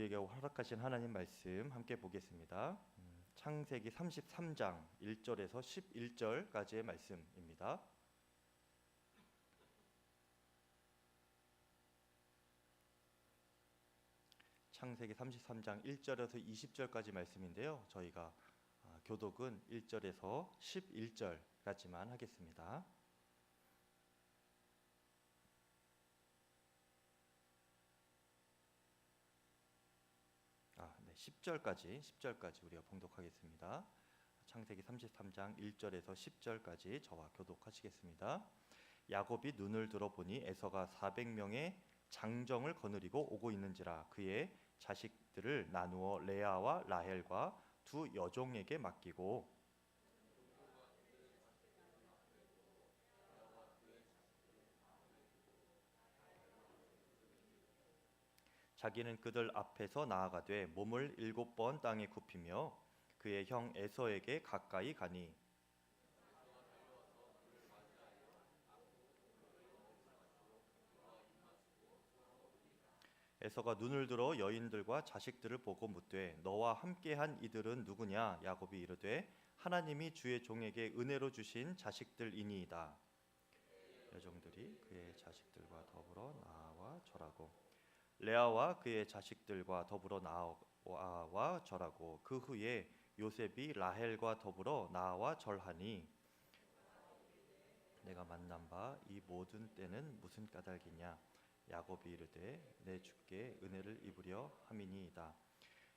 우리에게 허락하신 하나님 말씀 함께 보겠습니다. 창세기 33장 1절에서 11절까지의 말씀입니다. 창세기 33장 1절에서 20절까지 말씀인데요. 저희가 교독은 1절에서 11절까지만 하겠습니다. 네, 10절까지 우리가 봉독하겠습니다. 창세기 33장 1절에서 10절까지 저와 교독하시겠습니다. 야곱이 눈을 들어 보니 에서가 400명의 장정을 거느리고 오고 있는지라 그의 자식들을 나누어 레아와 라헬과 두 여종에게 맡기고 자기는 그들 앞에서 나아가되 몸을 7번 땅에 굽히며 그의 형 에서에게 가까이 가니 에서가 눈을 들어 여인들과 자식들을 보고 묻되 너와 함께한 이들은 누구냐? 야곱이 이르되 하나님이 주의 종에게 은혜로 주신 자식들이니이다. 여종들이 그의 자식들과 더불어 나와 절하고 레아와 그의 자식들과 더불어 나와 절하고 그 후에 요셉이 라헬과 더불어 나와 절하니 내가 만난 바 이 모든 때는 무슨 까닭이냐? 야곱이 이르되 내 주께 은혜를 입으려 함이니이다.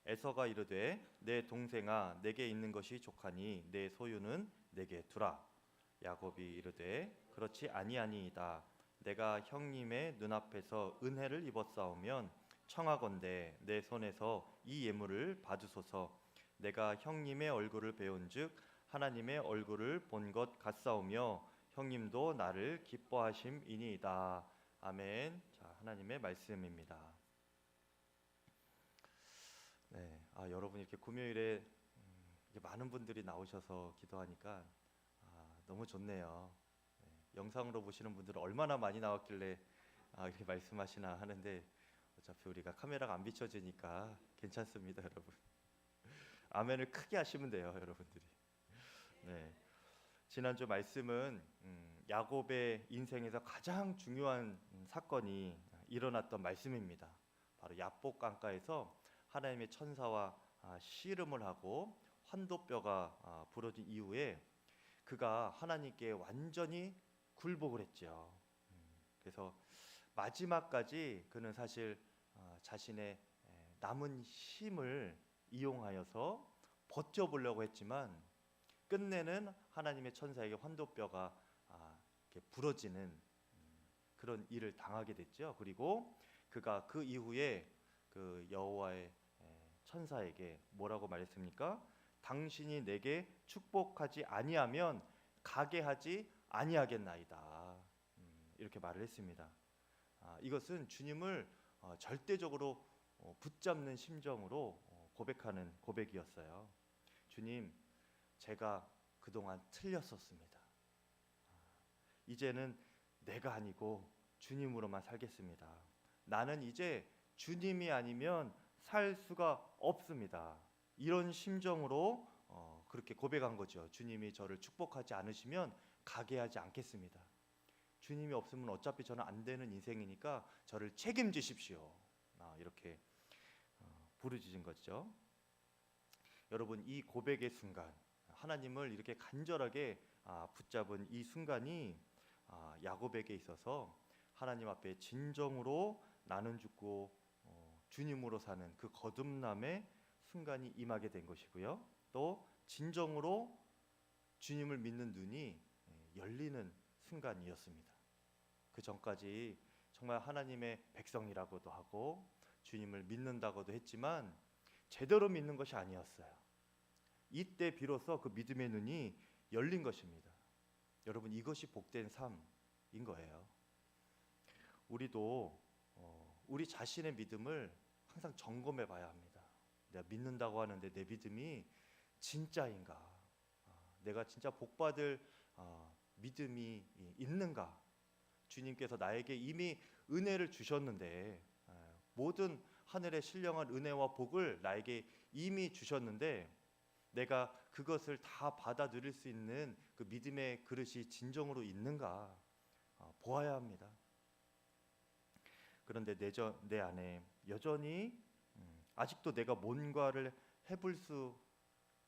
에서가 이르되 내 동생아 내게 있는 것이 족하니 내 소유는 내게 두라. 야곱이 이르되 그렇지 아니하니이다. 내가 형님의 눈앞에서 은혜를 입었사오면 청하건대 내 손에서 이 예물을 받으소서. 내가 형님의 얼굴을 배운즉 하나님의 얼굴을 본 것 같사오며 형님도 나를 기뻐하심이니이다. 아멘. 자, 하나님의 말씀입니다. 네, 여러분 이렇게 금요일에 많은 분들이 나오셔서 기도하니까 너무 좋네요. 영상으로 보시는 분들은 얼마나 많이 나왔길래 이렇게 말씀하시나 하는데 어차피 우리가 카메라가 안 비춰지니까 괜찮습니다, 여러분. 아멘을 크게 하시면 돼요, 여러분들이. 네, 지난주 말씀은 야곱의 인생에서 가장 중요한 사건이 일어났던 말씀입니다. 바로 야복 강가에서 하나님의 천사와 씨름을 하고 환도뼈가 부러진 이후에 그가 하나님께 완전히 굴복을 했죠. 그래서 마지막까지 그는 사실 자신의 남은 힘을 이용하여서 버텨보려고 했지만 끝내는 하나님의 천사에게 환도뼈가 이렇게 부러지는 그런 일을 당하게 됐죠. 그리고 그가 그 이후에 그 여호와의 천사에게 뭐라고 말했습니까? 당신이 내게 축복하지 아니하면 가게 하지 아니하겠나이다. 이렇게 말을 했습니다. 이것은 주님을 절대적으로 붙잡는 심정으로 고백하는 고백이었어요. 주님, 제가 그동안 틀렸었습니다. 이제는 내가 아니고 주님으로만 살겠습니다. 나는 이제 주님이 아니면 살 수가 없습니다. 이런 심정으로 그렇게 고백한 거죠. 주님이 저를 축복하지 않으시면 가게 하지 않겠습니다. 주님이 없으면 어차피 저는 안 되는 인생이니까 저를 책임지십시오. 이렇게 부르짖은 거죠. 여러분, 이 고백의 순간, 하나님을 이렇게 간절하게 붙잡은 이 순간이 야곱에게 있어서 하나님 앞에 진정으로 나는 죽고 주님으로 사는 그 거듭남의 순간이 임하게 된 것이고요. 또 진정으로 주님을 믿는 눈이 열리는 순간이었습니다. 그 전까지 정말 하나님의 백성이라고도 하고 주님을 믿는다고도 했지만 제대로 믿는 것이 아니었어요. 이때 비로소 그 믿음의 눈이 열린 것입니다. 여러분, 이것이 복된 삶인 거예요. 우리도 우리 자신의 믿음을 항상 점검해 봐야 합니다. 내가 믿는다고 하는데 내 믿음이 진짜인가? 내가 진짜 복받을 믿음이 있는가? 주님께서 나에게 이미 은혜를 주셨는데 모든 하늘의 신령한 은혜와 복을 나에게 이미 주셨는데 내가 그것을 다 받아 들일 수 있는 그 믿음의 그릇이 진정으로 있는가 보아야 합니다. 그런데 내 안에 여전히 아직도 내가 뭔가를 해볼 수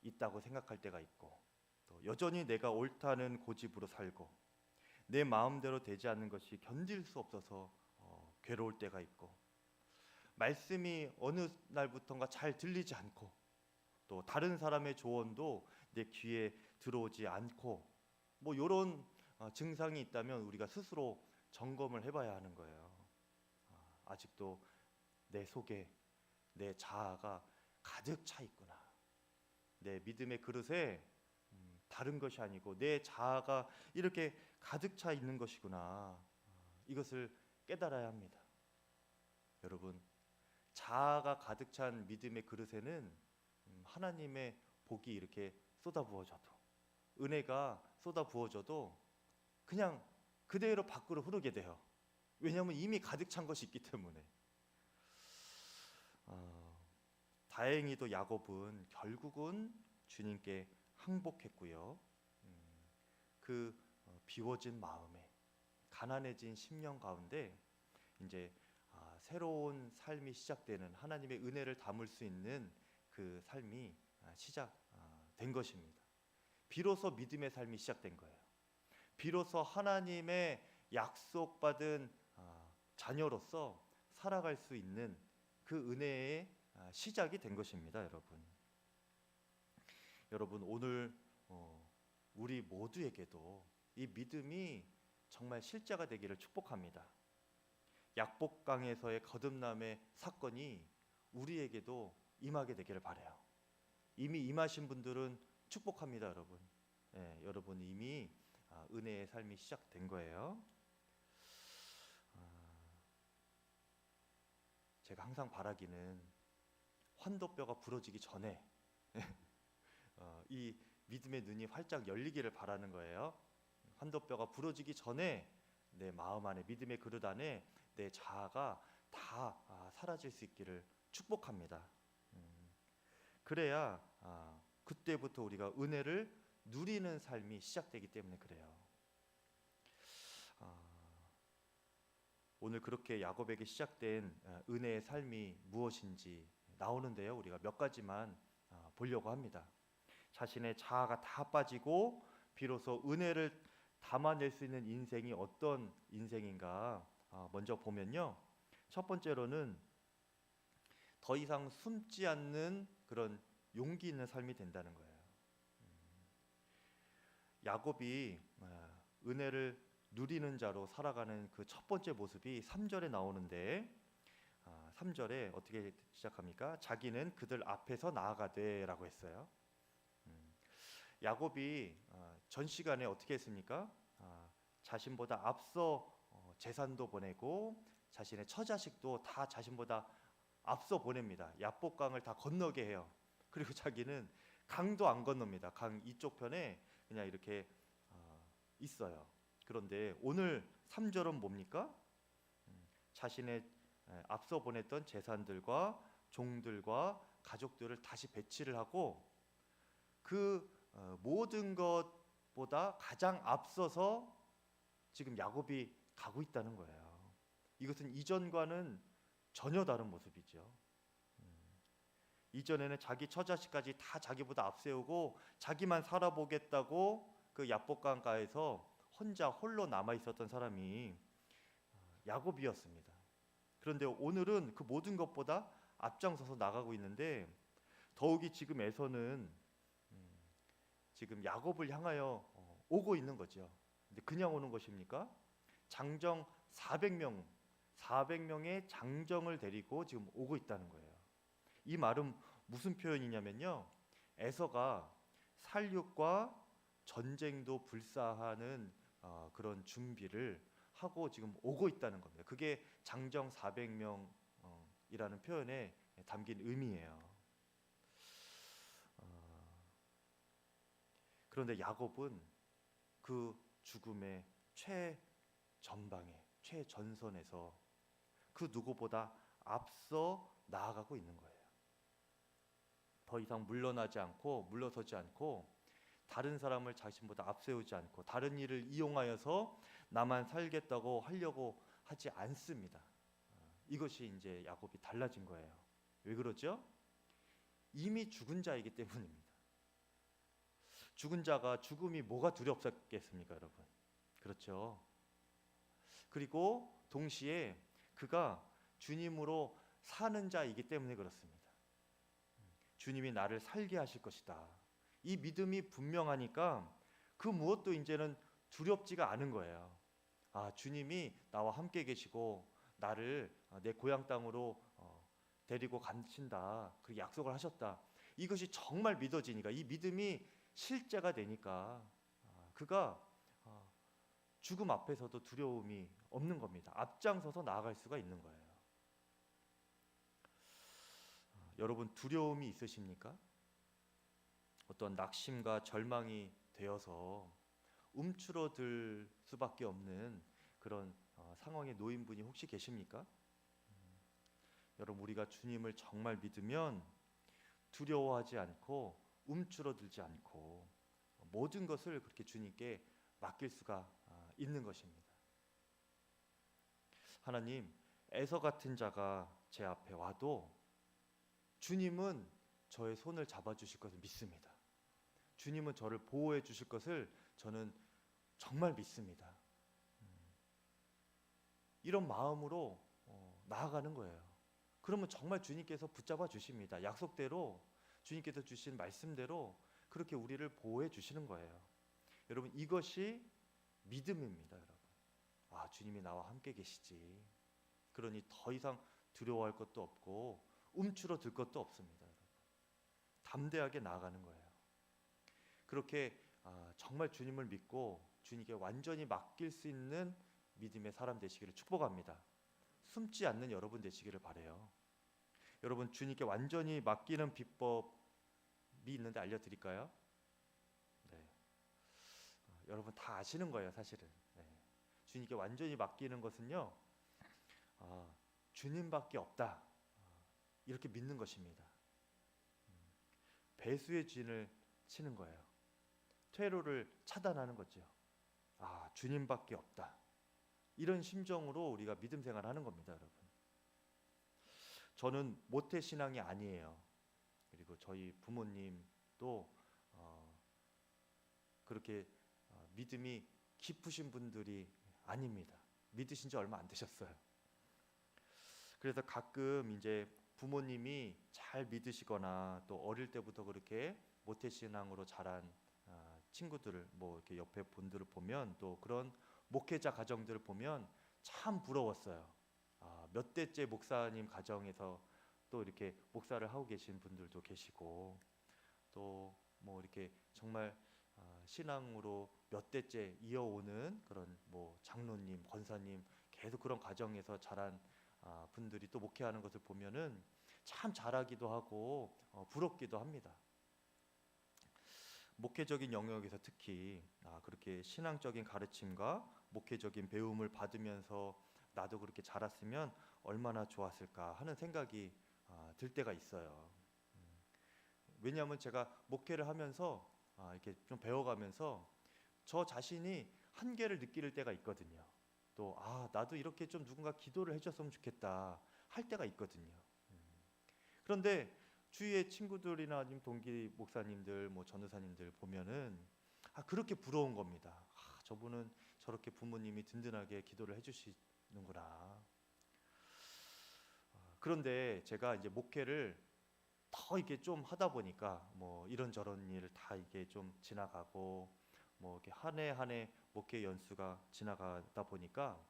있다고 생각할 때가 있고, 또 여전히 내가 옳다는 고집으로 살고 내 마음대로 되지 않는 것이 견딜 수 없어서 괴로울 때가 있고, 말씀이 어느 날부턴가 잘 들리지 않고, 또 다른 사람의 조언도 내 귀에 들어오지 않고, 뭐 이런 증상이 있다면 우리가 스스로 점검을 해봐야 하는 거예요. 아직도 내 속에 내 자아가 가득 차 있구나. 내 믿음의 그릇에 다른 것이 아니고 내 자아가 이렇게 가득 차 있는 것이구나. 이것을 깨달아야 합니다. 여러분, 자아가 가득 찬 믿음의 그릇에는 하나님의 복이 이렇게 쏟아부어져도, 은혜가 쏟아부어져도 그냥 그대로 밖으로 흐르게 돼요. 왜냐하면 이미 가득 찬 것이 있기 때문에. 다행히도 야곱은 결국은 주님께 항복했고요. 그 비워진 마음에, 가난해진 심령 가운데 이제 새로운 삶이 시작되는, 하나님의 은혜를 담을 수 있는 그 삶이 시작된 것입니다. 비로소 믿음의 삶이 시작된 거예요. 비로소 하나님의 약속받은 자녀로서 살아갈 수 있는 그 은혜의 시작이 된 것입니다. 여러분 오늘 우리 모두에게도 이 믿음이 정말 실제가 되기를 축복합니다. 약복강에서의 거듭남의 사건이 우리에게도 임하게 되기를 바라요. 이미 임하신 분들은 축복합니다, 여러분. 여러분 이미 은혜의 삶이 시작된 거예요. 제가 항상 바라기는 환도뼈가 부러지기 전에 이 믿음의 눈이 활짝 열리기를 바라는 거예요. 환도뼈가 부러지기 전에 내 마음 안에, 믿음의 그릇 안에 내 자아가 다 사라질 수 있기를 축복합니다. 그래야 그때부터 우리가 은혜를 누리는 삶이 시작되기 때문에 그래요. 오늘 그렇게 야곱에게 시작된 은혜의 삶이 무엇인지 나오는데요. 우리가 몇 가지만 보려고 합니다. 자신의 자아가 다 빠지고 비로소 은혜를 담아낼 수 있는 인생이 어떤 인생인가 먼저 보면요. 첫 번째로는 더 이상 숨지 않는 그런 용기 있는 삶이 된다는 거예요. 야곱이 은혜를 누리는 자로 살아가는 그 첫 번째 모습이 3절에 나오는데 3절에 어떻게 시작합니까? 자기는 그들 앞에서 나아가되 라고 했어요. 야곱이 전 시간에 어떻게 했습니까? 자신보다 앞서 재산도 보내고 자신의 처자식도 다 자신보다 앞서 보냅니다. 야복강을 다 건너게 해요. 그리고 자기는 강도 안 건넙니다. 강 이쪽 편에 그냥 이렇게 있어요. 그런데 오늘 3절은 뭡니까? 자신의 앞서 보냈던 재산들과 종들과 가족들을 다시 배치를 하고 그 모든 것보다 가장 앞서서 지금 야곱이 가고 있다는 거예요. 이것은 이전과는 전혀 다른 모습이죠. 이전에는 자기 처자식까지 다 자기보다 앞세우고 자기만 살아보겠다고 그 야복강가에서 혼자 홀로 남아 있었던 사람이 야곱이었습니다. 그런데 오늘은 그 모든 것보다 앞장서서 나가고 있는데 더욱이 지금 에서는 지금 야곱을 향하여 오고 있는 거죠. 근데 그냥 오는 것입니까? 장정 400명의 장정을 데리고 지금 오고 있다는 거예요. 이 말은 무슨 표현이냐면요. 에서가 살육과 전쟁도 불사하는 그런 준비를 하고 지금 오고 있다는 겁니다. 그게 장정 400명이라는 표현에 담긴 의미예요. 그런데 야곱은 그 죽음의 최전방에, 최전선에서 그 누구보다 앞서 나아가고 있는 거예요. 더 이상 물러나지 않고 물러서지 않고 다른 사람을 자신보다 앞세우지 않고 다른 일을 이용하여서 나만 살겠다고 하려고 하지 않습니다. 이것이 이제 야곱이 달라진 거예요. 왜 그러죠? 이미 죽은 자이기 때문입니다. 죽은 자가 죽음이 뭐가 두렵겠습니까, 여러분? 그렇죠. 그리고 동시에 그가 주님으로 사는 자이기 때문에 그렇습니다. 주님이 나를 살게 하실 것이다. 이 믿음이 분명하니까 그 무엇도 이제는 두렵지가 않은 거예요. 아, 주님이 나와 함께 계시고 나를 내 고향 땅으로 데리고 가신다. 그렇게 약속을 하셨다. 이것이 정말 믿어지니까, 이 믿음이 실제가 되니까 그가 죽음 앞에서도 두려움이 없는 겁니다. 앞장서서 나아갈 수가 있는 거예요. 여러분, 두려움이 있으십니까? 어떤 낙심과 절망이 되어서 움츠러들 수밖에 없는 그런 상황에 놓인 분이 혹시 계십니까? 여러분, 우리가 주님을 정말 믿으면 두려워하지 않고 움츠러들지 않고 모든 것을 그렇게 주님께 맡길 수가 있는 것입니다. 하나님, 에서 같은 자가 제 앞에 와도 주님은 저의 손을 잡아주실 것을 믿습니다. 주님은 저를 보호해 주실 것을 저는 정말 믿습니다. 이런 마음으로 나아가는 거예요. 그러면 정말 주님께서 붙잡아 주십니다. 약속대로 주님께서 주신 말씀대로 그렇게 우리를 보호해 주시는 거예요. 여러분, 이것이 믿음입니다. 여러분, 아, 주님이 나와 함께 계시지. 그러니 더 이상 두려워할 것도 없고 움츠러들 것도 없습니다. 여러분, 담대하게 나아가는 거예요. 그렇게 정말 주님을 믿고 주님께 완전히 맡길 수 있는 믿음의 사람 되시기를 축복합니다. 숨지 않는 여러분 되시기를 바라요. 여러분, 주님께 완전히 맡기는 비법이 있는데 알려드릴까요? 네. 여러분 다 아시는 거예요, 사실은. 네. 주님께 완전히 맡기는 것은요, 주님밖에 없다. 이렇게 믿는 것입니다. 배수의 진을 치는 거예요. 퇴로를 차단하는 거죠. 아, 주님밖에 없다. 이런 심정으로 우리가 믿음 생활하는 겁니다, 여러분. 저는 모태 신앙이 아니에요. 그리고 저희 부모님도 그렇게 믿음이 깊으신 분들이 아닙니다. 믿으신 지 얼마 안 되셨어요. 그래서 가끔 이제 부모님이 잘 믿으시거나 또 어릴 때부터 그렇게 모태 신앙으로 자란 친구들을 뭐 이렇게 옆에 분들을 보면 또 그런 목회자 가정들을 보면 참 부러웠어요. 몇 대째 목사님 가정에서 또 이렇게 목사를 하고 계신 분들도 계시고 또 뭐 이렇게 정말 신앙으로 몇 대째 이어오는 그런 뭐 장로님, 권사님 계속 그런 가정에서 자란 분들이 또 목회하는 것을 보면은 참 잘하기도 하고 부럽기도 합니다. 목회적인 영역에서 특히 그렇게 신앙적인 가르침과 목회적인 배움을 받으면서 나도 그렇게 자랐으면 얼마나 좋았을까 하는 생각이 들 때가 있어요. 왜냐하면 제가 목회를 하면서 이렇게 좀 배워가면서 저 자신이 한계를 느낄 때가 있거든요. 또 나도 이렇게 좀 누군가 기도를 해줬으면 좋겠다 할 때가 있거든요. 그런데 주위의 친구들이나 아니면 동기 목사님들, 뭐 전도사님들 보면은 그렇게 부러운 겁니다. 저분은 저렇게 부모님이 든든하게 기도를 해주시는구나. 그런데 제가 이제 목회를 더 이렇게 좀 하다 보니까 뭐 이런저런 일을 다 이게 좀 지나가고 뭐 이렇게 한 해 한 해 목회 연수가 지나가다 보니까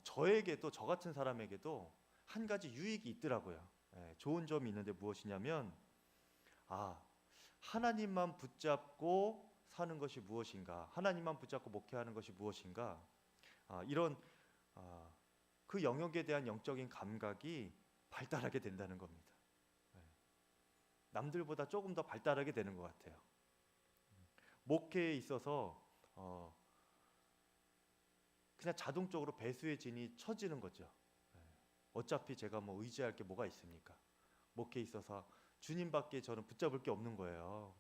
저에게도 저 같은 사람에게도 한 가지 유익이 있더라고요. 좋은 점이 있는데 무엇이냐면 하나님만 붙잡고 사는 것이 무엇인가, 하나님만 붙잡고 목회하는 것이 무엇인가, 이런 그 영역에 대한 영적인 감각이 발달하게 된다는 겁니다. 남들보다 조금 더 발달하게 되는 것 같아요. 목회에 있어서 그냥 자동적으로 배수의 진이 쳐지는 거죠. 어차피 제가 뭐 의지할 게 뭐가 있습니까? 목회에 있어서 주님밖에 저는 붙잡을 게 없는 거예요.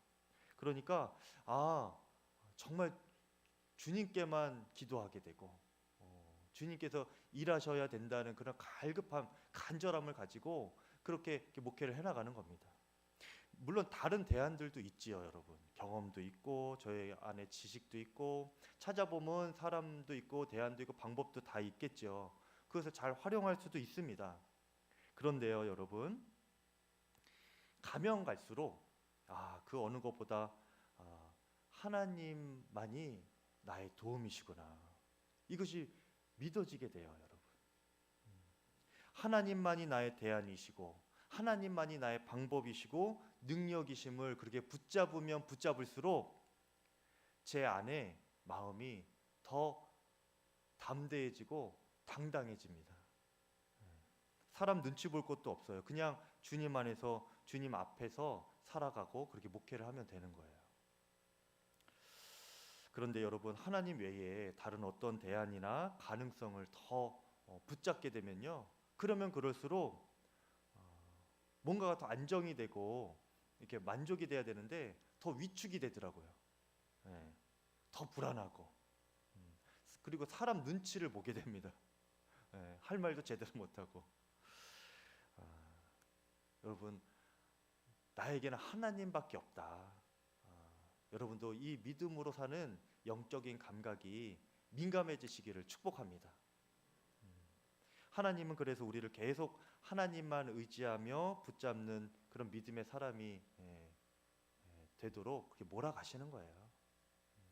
그러니까 정말 주님께만 기도하게 되고 주님께서 일하셔야 된다는 그런 갈급함, 간절함을 가지고 그렇게 이렇게 목회를 해나가는 겁니다. 물론 다른 대안들도 있지요, 여러분. 경험도 있고 저의 안에 지식도 있고 찾아보면 사람도 있고 대안도 있고 방법도 다 있겠죠. 그것을 잘 활용할 수도 있습니다. 그런데요, 여러분, 가면 갈수록 그 어느 것보다 하나님만이 나의 도움이시구나. 이것이 믿어지게 돼요, 여러분. 하나님만이 나의 대안이시고 하나님만이 나의 방법이시고 능력이심을 그렇게 붙잡으면 붙잡을수록 제 안에 마음이 더 담대해지고 당당해집니다. 사람 눈치 볼 것도 없어요. 그냥 주님 안에서 주님 앞에서 살아가고 그렇게 목회를 하면 되는 거예요. 그런데 여러분, 하나님 외에 다른 어떤 대안이나 가능성을 더 붙잡게 되면요, 그러면 그럴수록 뭔가가 더 안정이 되고 이렇게 만족이 돼야 되는데 더 위축이 되더라고요. 예, 더 불안하고 그리고 사람 눈치를 보게 됩니다. 예, 할 말도 제대로 못하고. 여러분, 나에게는 하나님밖에 없다. 여러분도 이 믿음으로 사는 영적인 감각이 민감해지시기를 축복합니다. 하나님은 그래서 우리를 계속 하나님만 의지하며 붙잡는 그런 믿음의 사람이 되도록 그렇게 몰아가시는 거예요.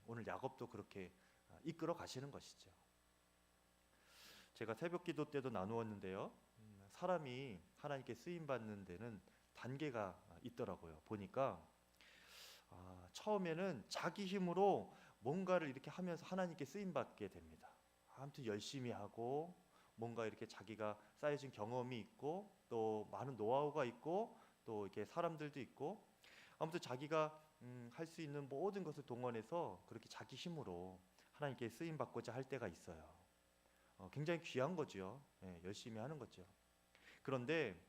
오늘 야곱도 그렇게 이끌어 가시는 것이죠. 제가 새벽 기도 때도 나누었는데요, 사람이 하나님께 쓰임 받는 데는 단계가 있더라고요. 보니까 처음에는 자기 힘으로 뭔가를 이렇게 하면서 하나님께 쓰임 받게 됩니다. 아무튼 열심히 하고 뭔가 이렇게 자기가 쌓여진 경험이 있고 또 많은 노하우가 있고 또 이렇게 사람들도 있고 아무튼 자기가 할 수 있는 모든 것을 동원해서 그렇게 자기 힘으로 하나님께 쓰임 받고자 할 때가 있어요. 굉장히 귀한 거죠. 열심히 하는 거죠. 그런데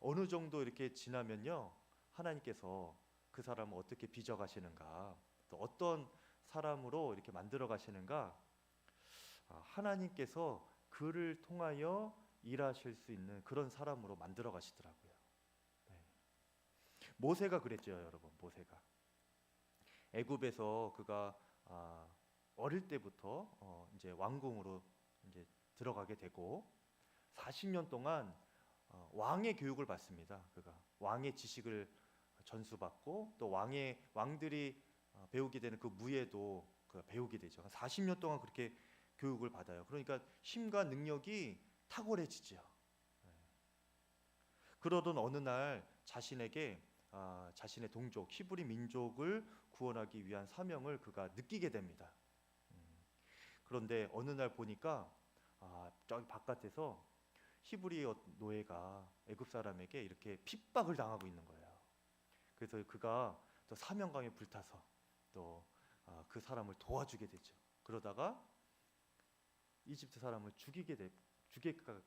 어느 정도 이렇게 지나면요, 하나님께서 그 사람을 어떻게 빚어 가시는가, 또 어떤 사람으로 이렇게 만들어 가시는가, 하나님께서 그를 통하여 일하실 수 있는 그런 사람으로 만들어 가시더라고요. 네. 모세가 그랬죠, 여러분. 모세가 애굽에서 그가 어릴 때부터 이제 왕궁으로 이제 들어가게 되고 40년 동안 왕의 교육을 받습니다. 그가 왕의 지식을 전수받고 또 왕들이 배우게 되는 그 무예도 그 배우게 되죠. 40년 동안 그렇게 교육을 받아요. 그러니까 힘과 능력이 탁월해지죠. 그러던 어느 날 자신에게 자신의 동족 히브리 민족을 구원하기 위한 사명을 그가 느끼게 됩니다. 그런데 어느 날 보니까 저기 바깥에서 히브리 노예가 애굽 사람에게 이렇게 핍박을 당하고 있는 거예요. 그래서 그가 또 사명감에 불타서 또 그 사람을 도와주게 되죠. 그러다가 이집트 사람을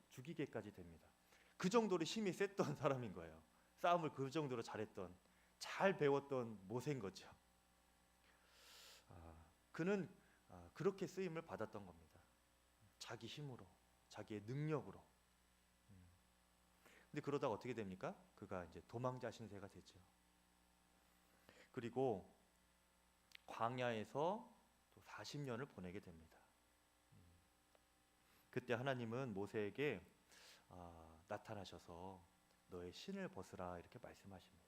죽이게까지 됩니다. 그 정도로 힘이 셌던 사람인 거예요. 싸움을 그 정도로 잘했던, 잘 배웠던 모세인 거죠. 그는 그렇게 쓰임을 받았던 겁니다. 자기 힘으로, 자기의 능력으로. 근데 그러다가 어떻게 됩니까? 그가 이제 도망자 신세가 되죠. 그리고 광야에서 또 40년을 보내게 됩니다. 그때 하나님은 모세에게 나타나셔서 너의 신을 벗으라 이렇게 말씀하십니다.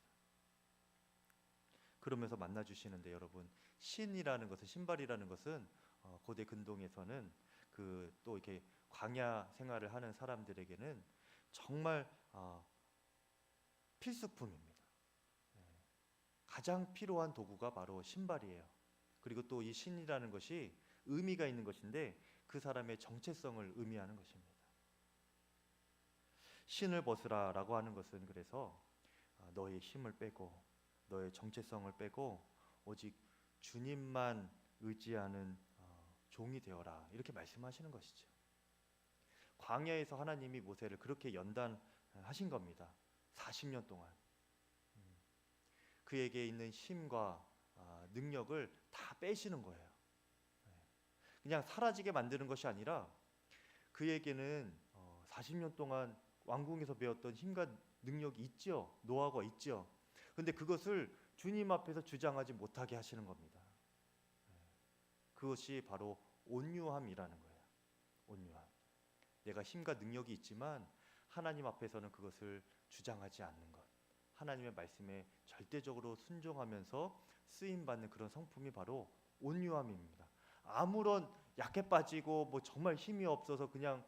그러면서 만나 주시는데 여러분, 신이라는 것은, 신발이라는 것은 고대 근동에서는 그 또 이렇게 광야 생활을 하는 사람들에게는 정말 필수품입니다. 가장 필요한 도구가 바로 신발이에요. 그리고 또 이 신이라는 것이 의미가 있는 것인데 그 사람의 정체성을 의미하는 것입니다. 신을 벗으라라고 하는 것은 그래서 너의 힘을 빼고 너의 정체성을 빼고 오직 주님만 의지하는 종이 되어라 이렇게 말씀하시는 것이죠. 광야에서 하나님이 모세를 그렇게 연단하신 겁니다. 40년 동안 그에게 있는 힘과 능력을 다 빼시는 거예요. 그냥 사라지게 만드는 것이 아니라 그에게는 40년 동안 왕궁에서 배웠던 힘과 능력이 있죠. 노하우가 있죠. 근데 그것을 주님 앞에서 주장하지 못하게 하시는 겁니다. 그것이 바로 온유함이라는 거예요. 온유함. 내가 힘과 능력이 있지만 하나님 앞에서는 그것을 주장하지 않는 것. 하나님의 말씀에 절대적으로 순종하면서 쓰임받는 그런 성품이 바로 온유함입니다. 아무런 약해 빠지고 뭐 정말 힘이 없어서 그냥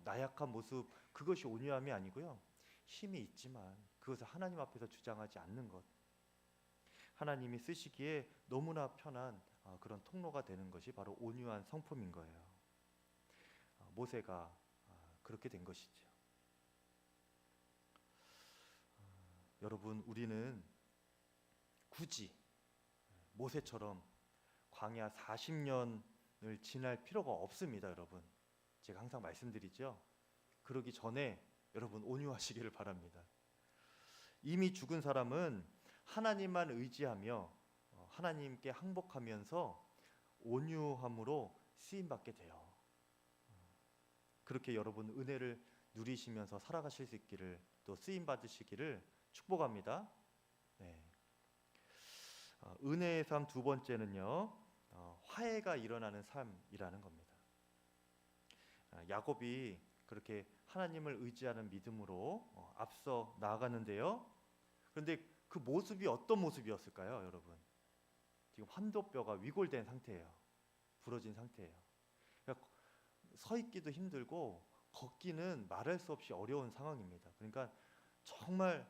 나약한 모습, 그것이 온유함이 아니고요. 힘이 있지만 그것을 하나님 앞에서 주장하지 않는 것. 하나님이 쓰시기에 너무나 편한 그런 통로가 되는 것이 바로 온유한 성품인 거예요. 모세가 그렇게 된 것이죠. 여러분, 우리는 굳이 모세처럼 광야 40년을 지날 필요가 없습니다. 여러분, 제가 항상 말씀드리죠. 그러기 전에 여러분 온유하시기를 바랍니다. 이미 죽은 사람은 하나님만 의지하며 하나님께 항복하면서 온유함으로 쓰임받게 돼요. 그렇게 여러분 은혜를 누리시면서 살아가실 수 있기를, 또 쓰임받으시기를 축복합니다. 네. 은혜의 삶 두 번째는요, 화해가 일어나는 삶이라는 겁니다. 야곱이 그렇게 하나님을 의지하는 믿음으로 앞서 나아가는데요. 그런데 그 모습이 어떤 모습이었을까요, 여러분? 지금 환도뼈가 위골된 상태예요. 부러진 상태예요. 그러니까 서 있기도 힘들고 걷기는 말할 수 없이 어려운 상황입니다. 그러니까 정말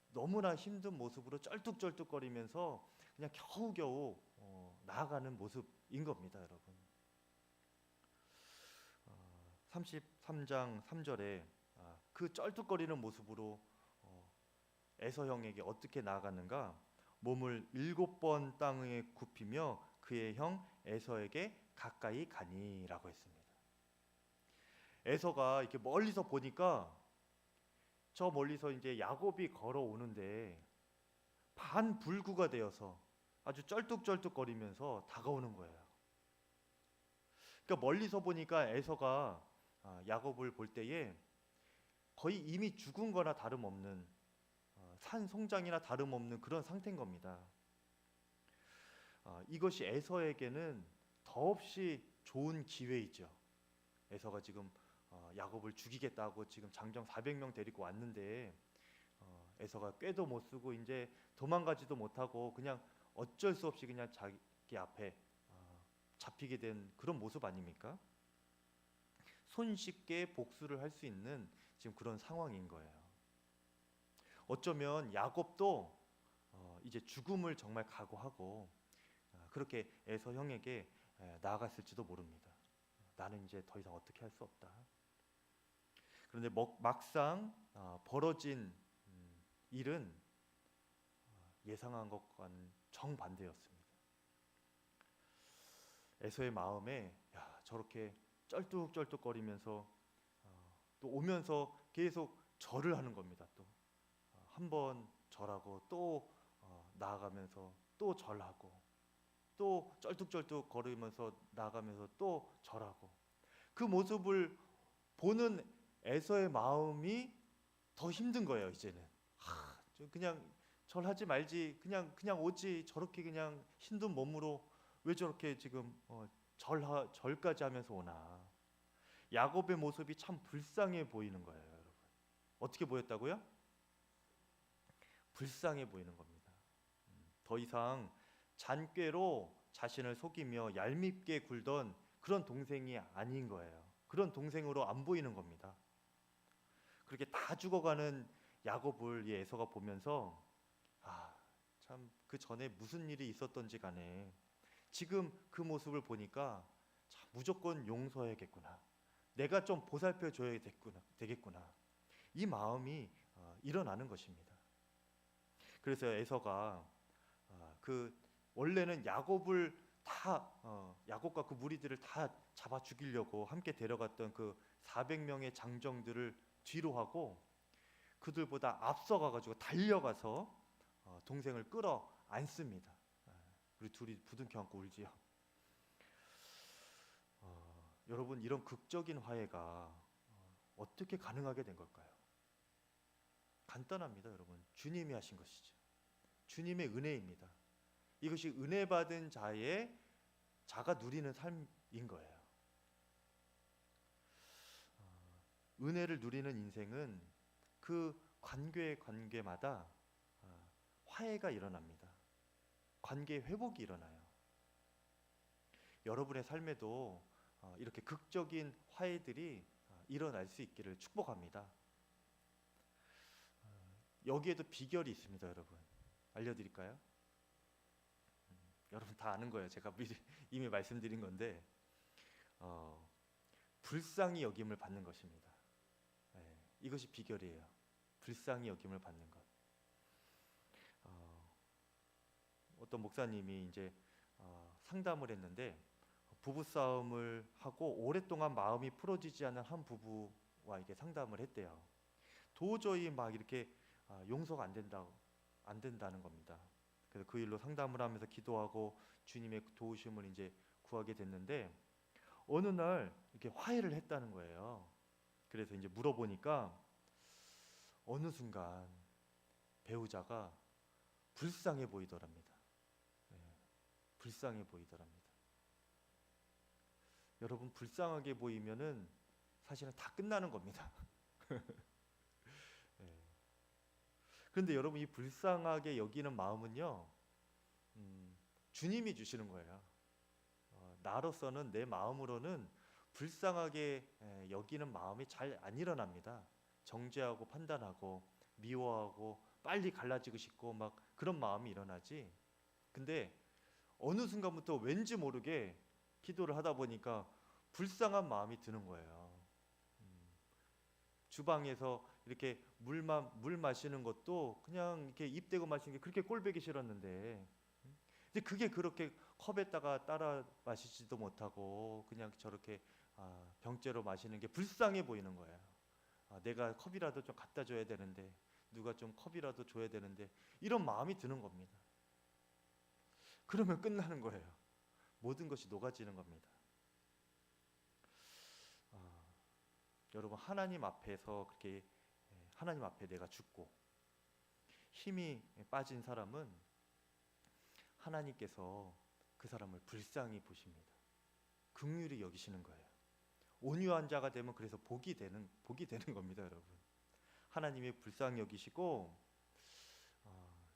너무나 힘든 모습으로 쩔뚝쩔뚝거리면서 그냥 겨우겨우 나아가는 모습인 겁니다, 여러분. 33장 3절에 그 쩔뚝거리는 모습으로 에서 형에게 어떻게 나아갔는가? 몸을 7번 땅에 굽히며 그의 형 에서에게 가까이 가니라고 했습니다. 에서가 이렇게 멀리서 보니까 저 멀리서 이제 야곱이 걸어오는데 반불구가 되어서 아주 쩔뚝쩔뚝거리면서 다가오는 거예요. 그러니까 멀리서 보니까 에서가 야곱을 볼 때에 거의 이미 죽은 거나 다름없는, 산송장이나 다름없는 그런 상태인 겁니다. 이것이 에서에게는 더없이 좋은 기회이죠. 에서가 지금 야곱을 죽이겠다고 지금 장정 400명 데리고 왔는데 에서가 꾀도 못 쓰고 이제 도망가지도 못하고 그냥 어쩔 수 없이 그냥 자기 앞에 잡히게 된 그런 모습 아닙니까? 손쉽게 복수를 할 수 있는 지금 그런 상황인 거예요. 어쩌면 야곱도 이제 죽음을 정말 각오하고 그렇게 에서 형에게 나아갔을지도 모릅니다. 나는 이제 더 이상 어떻게 할 수 없다. 그런데 막상 벌어진 일은 예상한 것과는 정반대였습니다. 에서의 마음에 저렇게 쩔뚝쩔뚝거리면서 또 오면서 계속 절을 하는 겁니다. 또 한 번 절하고 또 나아가면서 또 절하고 또 쩔뚝쩔뚝 거리면서 나아가면서 또 절하고, 그 모습을 보는 에서의 마음이 더 힘든 거예요. 이제는 그냥 절하지 말지, 그냥 오지, 저렇게 그냥 힘든 몸으로 왜 저렇게 지금 절까지 하면서 오나. 야곱의 모습이 참 불쌍해 보이는 거예요, 여러분. 어떻게 보였다고요? 불쌍해 보이는 겁니다. 더 이상 잔꾀로 자신을 속이며 얄밉게 굴던 그런 동생이 아닌 거예요. 그런 동생으로 안 보이는 겁니다. 그렇게 다 죽어가는 야곱을 이 에서가 보면서 참 그 전에 무슨 일이 있었던지 간에 지금 그 모습을 보니까 참 무조건 용서해야겠구나, 내가 좀 보살펴 줘야 되겠구나, 이 마음이 일어나는 것입니다. 그래서 에서가 그 원래는 야곱을 다 야곱과 그 무리들을 다 잡아 죽이려고 함께 데려갔던 그 400명의 장정들을 뒤로 하고 그들보다 앞서가 가지고 달려가서 동생을 끌어 안습니다. 우리 둘이 부둥켜 안고 울지요. 여러분, 이런 극적인 화해가 어떻게 가능하게 된 걸까요? 간단합니다, 여러분. 주님이 하신 것이죠. 주님의 은혜입니다. 이것이 은혜 받은 자가 누리는 삶인 거예요. 은혜를 누리는 인생은 그 관계마다 화해가 일어납니다. 관계 회복이 일어나요. 여러분의 삶에도 이렇게 극적인 화해들이 일어날 수 있기를 축복합니다. 여기에도 비결이 있습니다, 여러분. 알려드릴까요? 여러분 다 아는 거예요. 제가 이미 말씀드린 건데 불쌍히 여김을 받는 것입니다. 이것이 비결이에요. 불쌍히 여김을 받는 것. 어떤 목사님이 이제 상담을 했는데 부부 싸움을 하고 오랫동안 마음이 풀어지지 않은 한 부부와 이게 상담을 했대요. 도저히 막 이렇게 용서가 안 된다는 겁니다. 그래서 그 일로 상담을 하면서 기도하고 주님의 도우심을 이제 구하게 됐는데 어느 날 이렇게 화해를 했다는 거예요. 그래서 이제 물어보니까 어느 순간 배우자가 불쌍해 보이더랍니다. 불쌍해 보이더랍니다. 여러분, 불쌍하게 보이면은 사실은 다 끝나는 겁니다. 그런데 여러분, 이 불쌍하게 여기는 마음은요, 주님이 주시는 거예요. 나로서는, 내 마음으로는 불쌍하게 여기는 마음이 잘 안 일어납니다. 정죄하고 판단하고 미워하고 빨리 갈라지고 싶고 막 그런 마음이 일어나지. 근데 어느 순간부터 왠지 모르게 기도를 하다 보니까 불쌍한 마음이 드는 거예요. 주방에서 이렇게 물 마시는 것도 그냥 이렇게 입 대고 마시는 게 그렇게 꼴보기 싫었는데, 근데 그게 그렇게 컵에다가 따라 마시지도 못하고 그냥 저렇게 병째로 마시는 게 불쌍해 보이는 거예요. 내가 컵이라도 좀 갖다 줘야 되는데, 누가 좀 컵이라도 줘야 되는데, 이런 마음이 드는 겁니다. 그러면 끝나는 거예요. 모든 것이 녹아지는 겁니다. 여러분, 하나님 앞에서 그렇게 하나님 앞에 내가 죽고 힘이 빠진 사람은 하나님께서 그 사람을 불쌍히 보십니다. 긍휼히 여기시는 거예요. 온유한 자가 되면 그래서 복이 되는 겁니다, 여러분. 하나님이 불쌍히 여기시고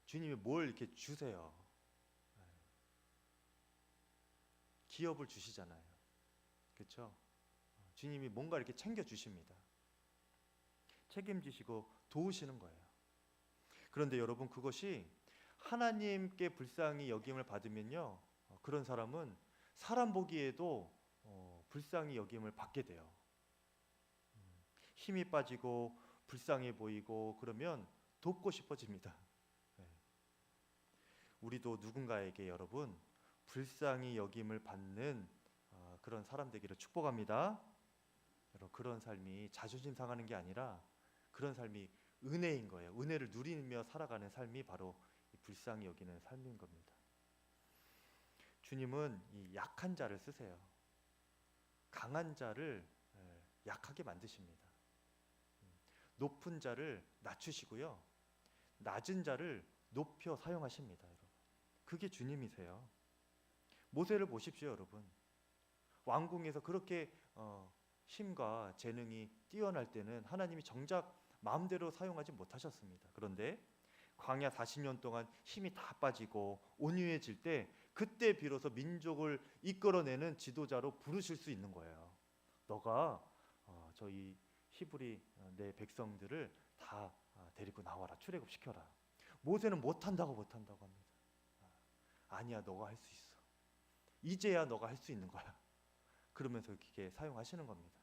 주님이 뭘 이렇게 주세요. 기업을 주시잖아요. 그렇죠? 주님이 뭔가 이렇게 챙겨 주십니다. 책임지시고 도우시는 거예요. 그런데 여러분, 그것이 하나님께 불쌍히 여김을 받으면요, 그런 사람은 사람 보기에도 불쌍히 여김을 받게 돼요. 힘이 빠지고 불쌍해 보이고 그러면 돕고 싶어집니다. 우리도 누군가에게 여러분 불쌍히 여김을 받는 그런 사람 되기를 축복합니다. 여러분, 그런 삶이 자존심 상하는 게 아니라 그런 삶이 은혜인 거예요. 은혜를 누리며 살아가는 삶이 바로 이 불쌍히 여기는 삶인 겁니다. 주님은 이 약한 자를 쓰세요. 강한 자를 약하게 만드십니다. 높은 자를 낮추시고요, 낮은 자를 높여 사용하십니다. 여러분, 그게 주님이세요. 모세를 보십시오, 여러분. 왕궁에서 그렇게 힘과 재능이 뛰어날 때는 하나님이 정작 마음대로 사용하지 못하셨습니다. 그런데 광야 40년 동안 힘이 다 빠지고 온유해질 때, 그때 비로소 민족을 이끌어내는 지도자로 부르실 수 있는 거예요. 너가 저희 히브리 내 백성들을 다 데리고 나와라, 출애굽시켜라. 모세는 못한다고 합니다. 아니야, 너가 할 수 있어. 이제야 너가 할 수 있는 거야. 그러면서 이렇게 사용하시는 겁니다.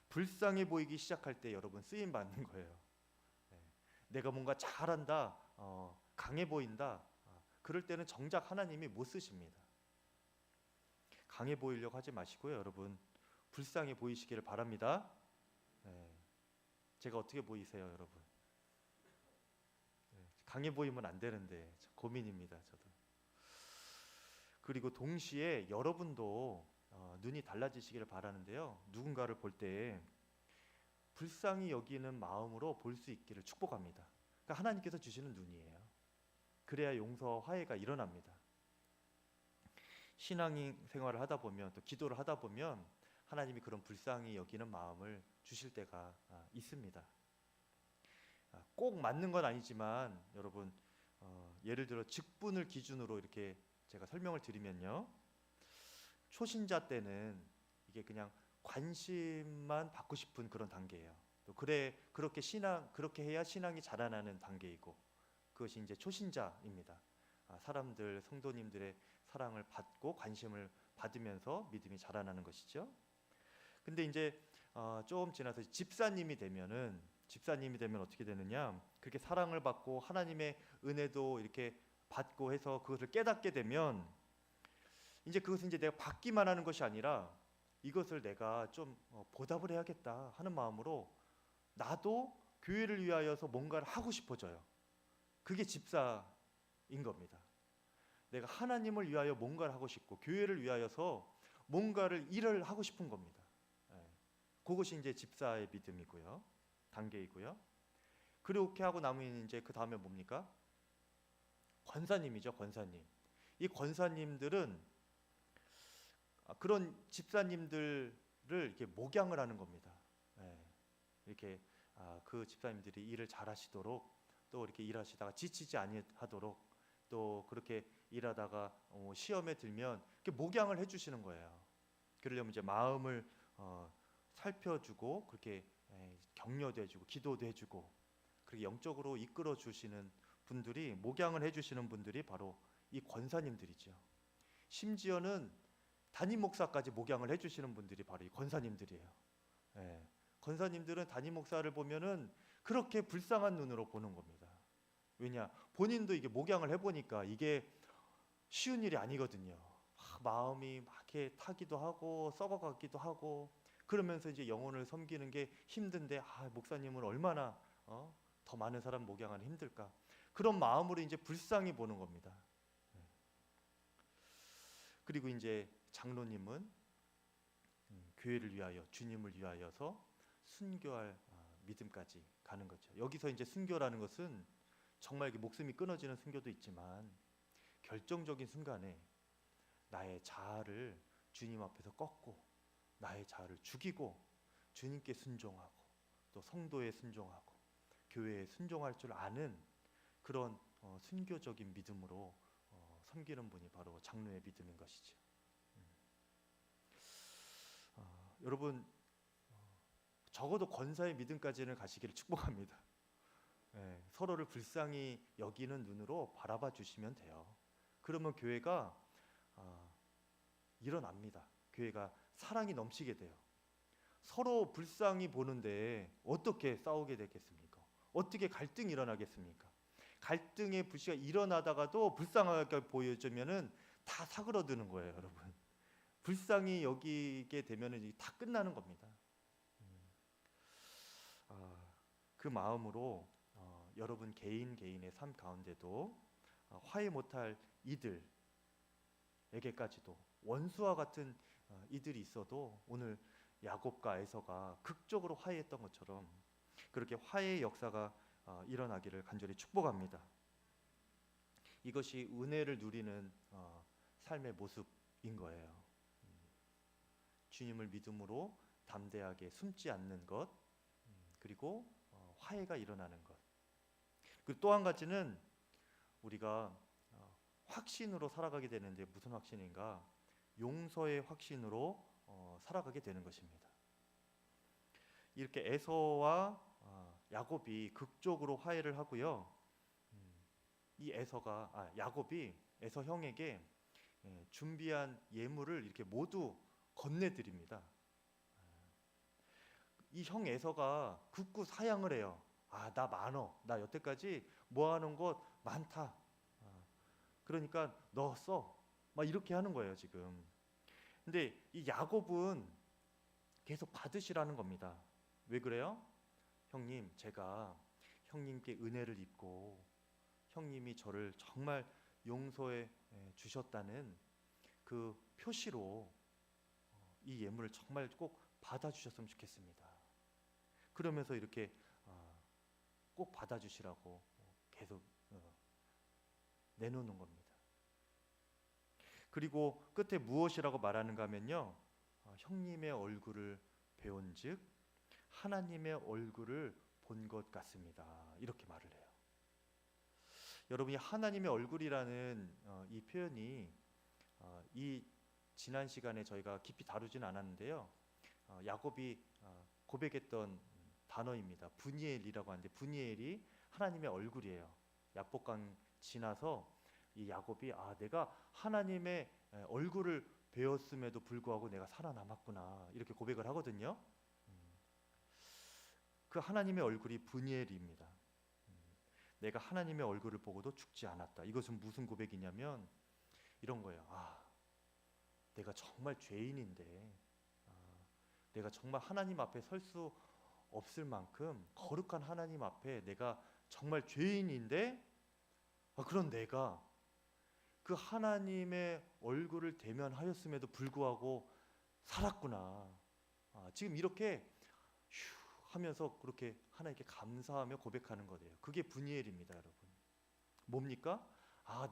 불쌍해 보이기 시작할 때 여러분 쓰임 받는 거예요. 내가 뭔가 잘한다, 강해 보인다, 그럴 때는 정작 하나님이 못 쓰십니다. 강해 보이려고 하지 마시고요, 여러분. 불쌍해 보이시기를 바랍니다. 네. 제가 어떻게 보이세요, 여러분? 네. 강해 보이면 안 되는데 고민입니다, 저도. 그리고 동시에 여러분도 눈이 달라지시기를 바라는데요. 누군가를 볼 때 불쌍히 여기는 마음으로 볼 수 있기를 축복합니다. 그러니까 하나님께서 주시는 눈이에요. 그래야 용서와 화해가 일어납니다. 신앙생활을 하다 보면, 또 기도를 하다 보면 하나님이 그런 불쌍히 여기는 마음을 주실 때가 있습니다. 꼭 맞는 건 아니지만 여러분, 예를 들어 직분을 기준으로 이렇게 제가 설명을 드리면요, 초신자 때는 이게 그냥 관심만 받고 싶은 그런 단계예요. 또 그렇게 해야 신앙이 자라나는 단계이고, 그것이 이제 초신자입니다. 사람들, 성도님들의 사랑을 받고 관심을 받으면서 믿음이 자라나는 것이죠. 근데 이제 좀 지나서 집사님이 되면 어떻게 되느냐? 그렇게 사랑을 받고 하나님의 은혜도 이렇게 받고 해서 그것을 깨닫게 되면, 이제 그것은 이제 내가 받기만 하는 것이 아니라 이것을 내가 좀 보답을 해야겠다 하는 마음으로 나도 교회를 위하여서 뭔가를 하고 싶어져요. 그게 집사인 겁니다. 내가 하나님을 위하여 뭔가를 하고 싶고 교회를 위하여서 뭔가를 일을 하고 싶은 겁니다. 그것이 이제 집사의 믿음이고요, 단계이고요. 그렇게 하고 나면 이제 그 다음에 뭡니까? 권사님이죠, 권사님. 이 권사님들은 그런 집사님들을 이렇게 목양을 하는 겁니다. 이렇게 그 집사님들이 일을 잘하시도록, 또 이렇게 일하시다가 지치지 아니하도록, 또 그렇게 일하다가 시험에 들면 이렇게 목양을 해주시는 거예요. 그러려면 이제 마음을 살펴주고, 그렇게 격려도 해주고 기도도 해주고, 그렇게 영적으로 이끌어 주시는 분들이, 목양을 해주시는 분들이 바로 이 권사님들이죠. 심지어는 담임 목사까지 목양을 해주시는 분들이 바로 이 권사님들이에요. 권사님들은 담임 목사를 보면은 그렇게 불쌍한 눈으로 보는 겁니다. 왜냐? 본인도 이게 목양을 해보니까 이게 쉬운 일이 아니거든요. 마음이 막 이렇게 타기도 하고 썩어가기도 하고, 그러면서 이제 영혼을 섬기는 게 힘든데, 목사님은 얼마나 더 많은 사람 목양하는 힘들까? 그런 마음으로 이제 불쌍히 보는 겁니다. 그리고 이제 장로님은 교회를 위하여, 주님을 위하여서 순교할 믿음까지 가는 거죠. 여기서 이제 순교라는 것은 정말 목숨이 끊어지는 순교도 있지만, 결정적인 순간에 나의 자아를 주님 앞에서 꺾고 나의 자아를 죽이고 주님께 순종하고, 또 성도에 순종하고 교회에 순종할 줄 아는 그런 순교적인 믿음으로 섬기는 분이 바로 장로의 믿음인 것이죠. 여러분, 적어도 권사의 믿음까지는 가시기를 축복합니다. 서로를 불쌍히 여기는 눈으로 바라봐 주시면 돼요. 그러면 교회가 일어납니다. 교회가 사랑이 넘치게 돼요. 서로 불쌍히 보는데 어떻게 싸우게 되겠습니까? 어떻게 갈등이 일어나겠습니까? 갈등의 불씨가 일어나다가도 불쌍하게 보여주면은 다 사그러드는 거예요, 여러분. 불쌍히 여기게 되면은 다 끝나는 겁니다. 그 마음으로 여러분 개인의 삶 가운데도 화해 못할 이들에게까지도, 원수와 같은 이들이 있어도 오늘 야곱과 에서가 극적으로 화해했던 것처럼 그렇게 화해의 역사가 일어나기를 간절히 축복합니다. 이것이 은혜를 누리는 삶의 모습인 거예요. 주님을 믿음으로 담대하게 숨지 않는 것, 그리고 화해가 일어나는 것. 그리고 또 한 가지는 우리가 확신으로 살아가게 되는데, 무슨 확신인가? 용서의 확신으로 살아가게 되는 것입니다. 이렇게 에서와 야곱이 극적으로 화해를 하고요. 이 야곱이 에서 형에게 준비한 예물을 이렇게 모두 건네드립니다. 이 형 에서가 굳고 사양을 해요. 나 많어. 나 여태까지 모아놓은 것 많다. 그러니까 너 써. 막 이렇게 하는 거예요 지금. 근데 이 야곱은 계속 받으시라는 겁니다. 왜 그래요? 형님, 제가 형님께 은혜를 입고 형님이 저를 정말 용서해 주셨다는 그 표시로 이 예물을 정말 꼭 받아주셨으면 좋겠습니다. 그러면서 이렇게 꼭 받아주시라고 계속 내놓는 겁니다. 그리고 끝에 무엇이라고 말하는가 하면요, 형님의 얼굴을 배운즉 하나님의 얼굴을 본 것 같습니다. 이렇게 말을 해요. 여러분이 하나님의 얼굴이라는 이 표현이 이 지난 시간에 저희가 깊이 다루진 않았는데요. 야곱이 고백했던 단어입니다. 분이엘이라고 하는데 분이엘이 하나님의 얼굴이에요. 야복강 지나서 이 야곱이 내가 하나님의 얼굴을 배웠음에도 불구하고 내가 살아남았구나 이렇게 고백을 하거든요. 그 하나님의 얼굴이 분이엘입니다. 내가 하나님의 얼굴을 보고도 죽지 않았다. 이것은 무슨 고백이냐면 이런 거예요. 내가 정말 죄인인데 내가 정말 하나님 앞에 설 수 없을 만큼 거룩한 하나님 앞에 내가 정말 죄인인데 그런 내가 그 하나님의 얼굴을 대면하였음에도 불구하고 살았구나. 지금 이렇게 하면서 그렇게 하나님께 감사하며 고백하는 거예요. 그게 분이엘입니다, 여러분. 뭡니까?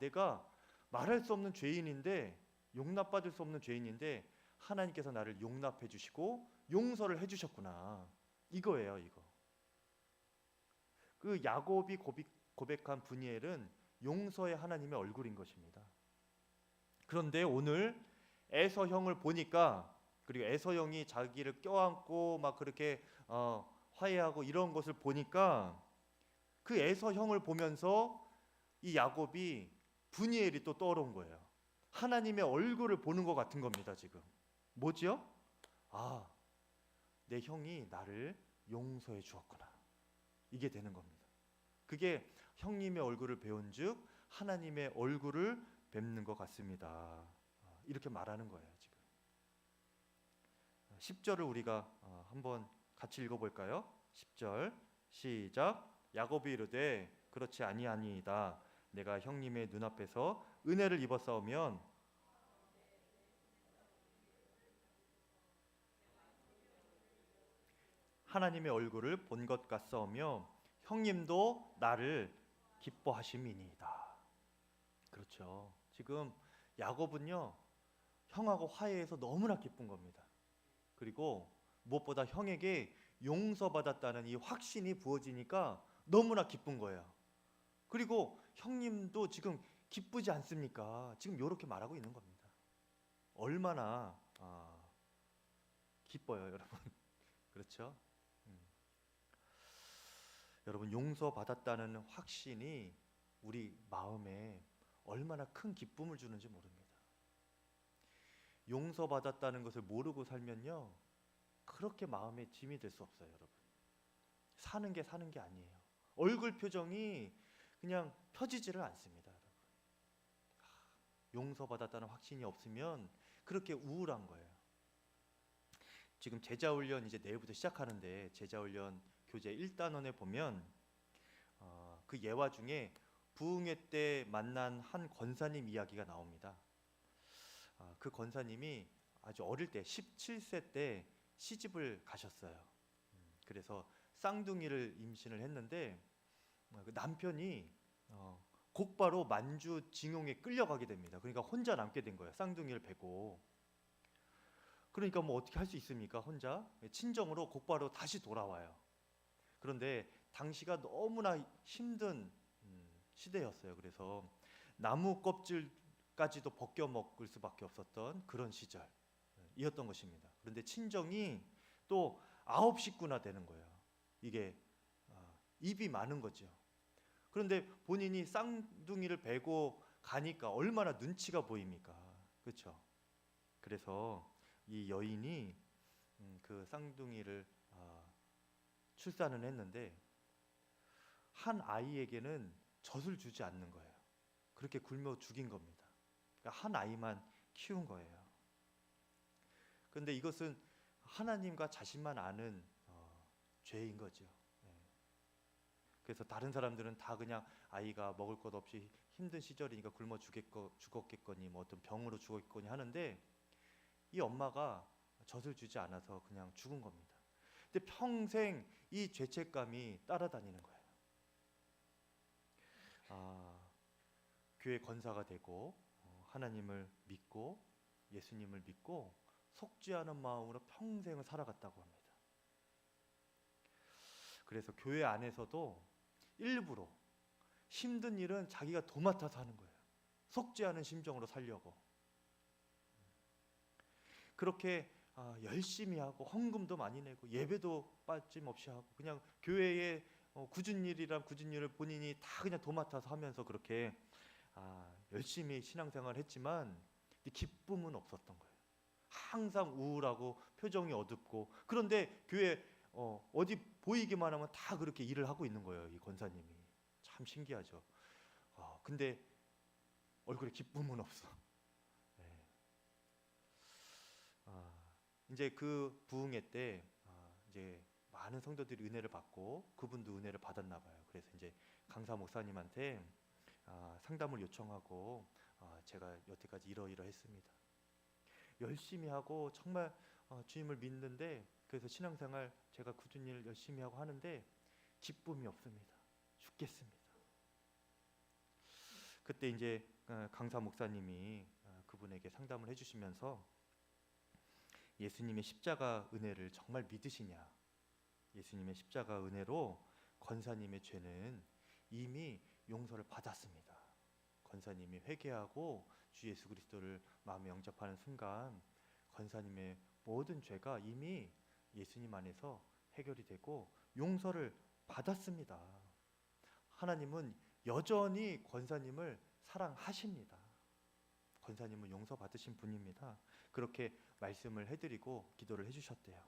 내가 말할 수 없는 죄인인데 용납받을 수 없는 죄인인데 하나님께서 나를 용납해 주시고 용서를 해 주셨구나. 이거예요, 이거. 그 야곱이 고백한 분이엘은 용서의 하나님의 얼굴인 것입니다. 그런데 오늘 에서 형을 보니까, 그리고 에서 형이 자기를 껴안고 막 그렇게 화해하고 이런 것을 보니까 그 에서 형을 보면서 이 야곱이 분이엘이 또 떠오른 거예요. 하나님의 얼굴을 보는 것 같은 겁니다. 지금 뭐지요? 내 형이 나를 용서해 주었구나. 이게 되는 겁니다. 그게 형님의 얼굴을 배운즉 하나님의 얼굴을 뵙는 것 같습니다. 이렇게 말하는 거예요. 지금 10절을 우리가 한번 같이 읽어볼까요? 10절 시작. 야곱이 이르되 그렇지 아니하니이다. 내가 형님의 눈앞에서 은혜를 입었사오면 하나님의 얼굴을 본 것 같사오며 형님도 나를 기뻐하심이니이다. 그렇죠. 지금 야곱은요 형하고 화해해서 너무나 기쁜 겁니다. 그리고 무엇보다 형에게 용서받았다는 이 확신이 부어지니까 너무나 기쁜 거예요. 그리고 형님도 지금 기쁘지 않습니까? 지금 이렇게 말하고 있는 겁니다. 얼마나 기뻐요, 여러분. 그렇죠? 여러분, 용서받았다는 확신이 우리 마음에 얼마나 큰 기쁨을 주는지 모릅니다. 용서받았다는 것을 모르고 살면요 그렇게 마음에 짐이 될 수 없어요, 여러분. 사는 게 아니에요. 얼굴 표정이 그냥 펴지지를 않습니다, 여러분. 용서받았다는 확신이 없으면 그렇게 우울한 거예요. 지금 제자훈련 이제 내일부터 시작하는데 제자훈련 교재 1단원에 보면 그 예화 중에 부흥회 때 만난 한 권사님 이야기가 나옵니다. 그 권사님이 아주 어릴 때 17세 때 시집을 가셨어요. 그래서 쌍둥이를 임신을 했는데 그 남편이 곧바로 만주 징용에 끌려가게 됩니다. 그러니까 혼자 남게 된 거예요. 쌍둥이를 베고. 그러니까 뭐 어떻게 할 수 있습니까? 혼자 친정으로 곧바로 다시 돌아와요. 그런데 당시가 너무나 힘든 시대였어요. 그래서 나무 껍질까지도 벗겨 먹을 수밖에 없었던 그런 시절이었던 것입니다. 그런데 친정이 또 9식구나 되는 거예요. 이게 입이 많은 거죠. 그런데 본인이 쌍둥이를 베고 가니까 얼마나 눈치가 보입니까? 그렇죠? 그래서 이 여인이 그 쌍둥이를 출산을 했는데 한 아이에게는 젖을 주지 않는 거예요. 그렇게 굶어 죽인 겁니다. 그러니까 한 아이만 키운 거예요. 그런데 이것은 하나님과 자신만 아는 죄인 거죠. 예. 그래서 다른 사람들은 다 그냥 아이가 먹을 것 없이 힘든 시절이니까 굶어 죽었겠거니 뭐 어떤 병으로 죽었겠거니 하는데 이 엄마가 젖을 주지 않아서 그냥 죽은 겁니다. 근데 평생 이 죄책감이 따라다니는 거예요. 교회 권사가 되고 하나님을 믿고 예수님을 믿고 속지 않은 마음으로 평생을 살아갔다고 합니다. 그래서 교회 안에서도 일부러 힘든 일은 자기가 도맡아서 하는 거예요. 속지 않은 심정으로 살려고. 그렇게 열심히 하고 헌금도 많이 내고 예배도 빠짐없이 하고 그냥 교회에 굳은 일을 본인이 다 그냥 도맡아서 하면서 그렇게 열심히 신앙생활을 했지만 기쁨은 없었던 거예요. 항상 우울하고 표정이 어둡고 그런데 교회 어디 보이기만 하면 다 그렇게 일을 하고 있는 거예요. 이 권사님이 참 신기하죠. 근데 얼굴에 기쁨은 없어. 네. 이제 그 부흥회 때 이제 많은 성도들이 은혜를 받고 그분도 은혜를 받았나 봐요. 그래서 이제 강사 목사님한테 상담을 요청하고 제가 여태까지 이러이러했습니다. 열심히 하고 정말 주님을 믿는데 그래서 신앙생활 제가 굳은 일 열심히 하고 하는데 기쁨이 없습니다. 죽겠습니다. 그때 이제 강사 목사님이 그분에게 상담을 해주시면서 예수님의 십자가 은혜를 정말 믿으시냐? 예수님의 십자가 은혜로 권사님의 죄는 이미 용서를 받았습니다. 권사님이 회개하고 주 예수 그리스도를 마음에 영접하는 순간 권사님의 모든 죄가 이미 예수님 안에서 해결이 되고 용서를 받았습니다. 하나님은 여전히 권사님을 사랑하십니다. 권사님은 용서받으신 분입니다. 그렇게 말씀을 해드리고 기도를 해주셨대요.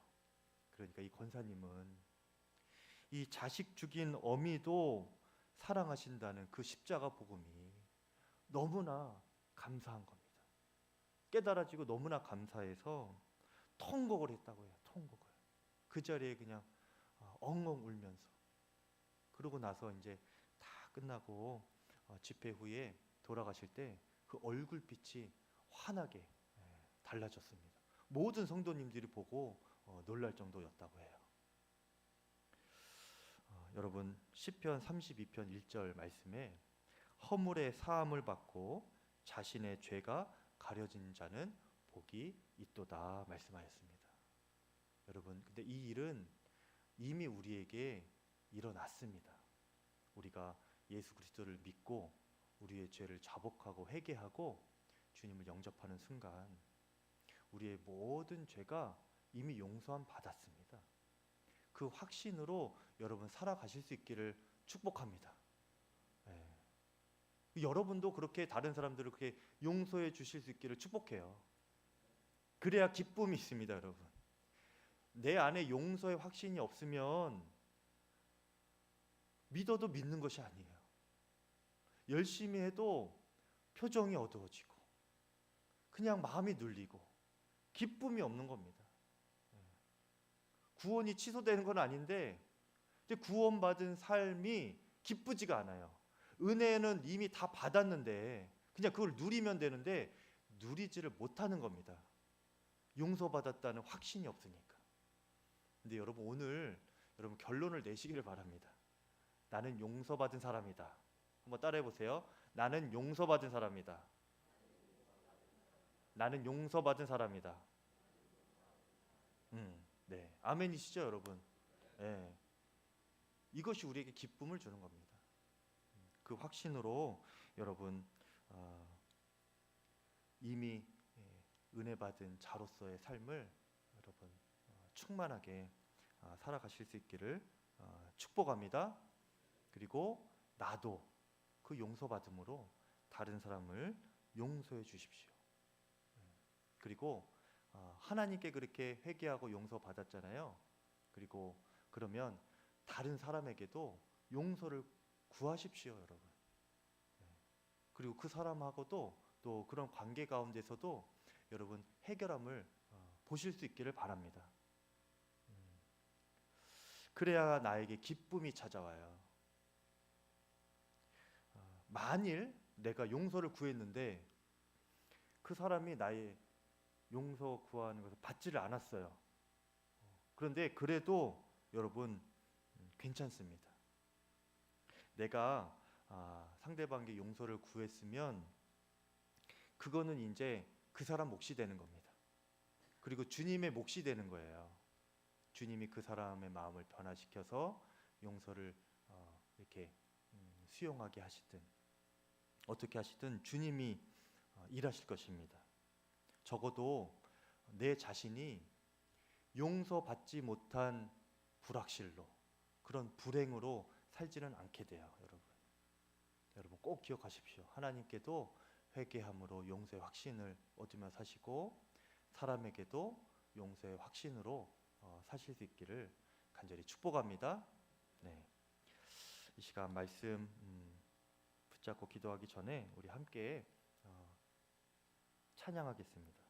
그러니까 이 권사님은 이 자식 죽인 어미도 사랑하신다는 그 십자가 복음이 너무나 감사한 겁니다. 깨달아지고 너무나 감사해서 통곡을 했다고 해요. 통곡을. 그 자리에 그냥 엉엉 울면서. 그러고 나서 이제 다 끝나고 집회 후에 돌아가실 때 그 얼굴빛이 환하게 달라졌습니다. 모든 성도님들이 보고 놀랄 정도였다고 해요. 여러분 시편 32편 1절 말씀에 허물의 사함을 받고 자신의 죄가 가려진 자는 복이 있도다 말씀하였습니다. 여러분 근데 이 일은 이미 우리에게 일어났습니다. 우리가 예수 그리스도를 믿고 우리의 죄를 자복하고 회개하고 주님을 영접하는 순간 우리의 모든 죄가 이미 용서함 받았습니다. 그 확신으로 여러분 살아가실 수 있기를 축복합니다. 네. 여러분도 그렇게 다른 사람들을 그렇게 용서해 주실 수 있기를 축복해요. 그래야 기쁨이 있습니다, 여러분. 내 안에 용서의 확신이 없으면 믿어도 믿는 것이 아니에요. 열심히 해도 표정이 어두워지고 그냥 마음이 눌리고 기쁨이 없는 겁니다. 구원이 취소되는 건 아닌데 이제 구원받은 삶이 기쁘지가 않아요. 은혜는 이미 다 받았는데 그냥 그걸 누리면 되는데 누리지를 못하는 겁니다. 용서받았다는 확신이 없으니까. 근데 여러분 오늘 여러분 결론을 내시기를 바랍니다. 나는 용서받은 사람이다. 한번 따라해 보세요. 나는 용서받은 사람이다. 나는 용서받은 사람이다. 네, 아멘이시죠, 여러분? 네. 이것이 우리에게 기쁨을 주는 겁니다. 그 확신으로 여러분 이미 은혜 받은 자로서의 삶을 여러분 충만하게 살아가실 수 있기를 축복합니다. 그리고 나도 그 용서받음으로 다른 사람을 용서해 주십시오. 그리고 하나님께 그렇게 회개하고 용서받았잖아요. 그리고 그러면 다른 사람에게도 용서를 구하십시오, 여러분. 그리고 그 사람하고도 또 그런 관계 가운데서도 여러분 해결함을 보실 수 있기를 바랍니다. 그래야 나에게 기쁨이 찾아와요. 만일 내가 용서를 구했는데 그 사람이 나의 용서 구하는 것을 받지를 않았어요. 그런데 그래도 여러분 괜찮습니다. 내가 상대방에게 용서를 구했으면 그거는 이제 그 사람 몫이 되는 겁니다. 그리고 주님의 몫이 되는 거예요. 주님이 그 사람의 마음을 변화시켜서 용서를 이렇게 수용하게 하시든 어떻게 하시든 주님이 일하실 것입니다. 적어도 내 자신이 용서받지 못한 불확실로 그런 불행으로 살지는 않게 돼요, 여러분. 여러분 꼭 기억하십시오. 하나님께도 회개함으로 용서의 확신을 얻으며 사시고 사람에게도 용서의 확신으로 사실 수 있기를 간절히 축복합니다. 네. 이 시간 말씀 붙잡고 기도하기 전에 우리 함께 찬양하겠습니다.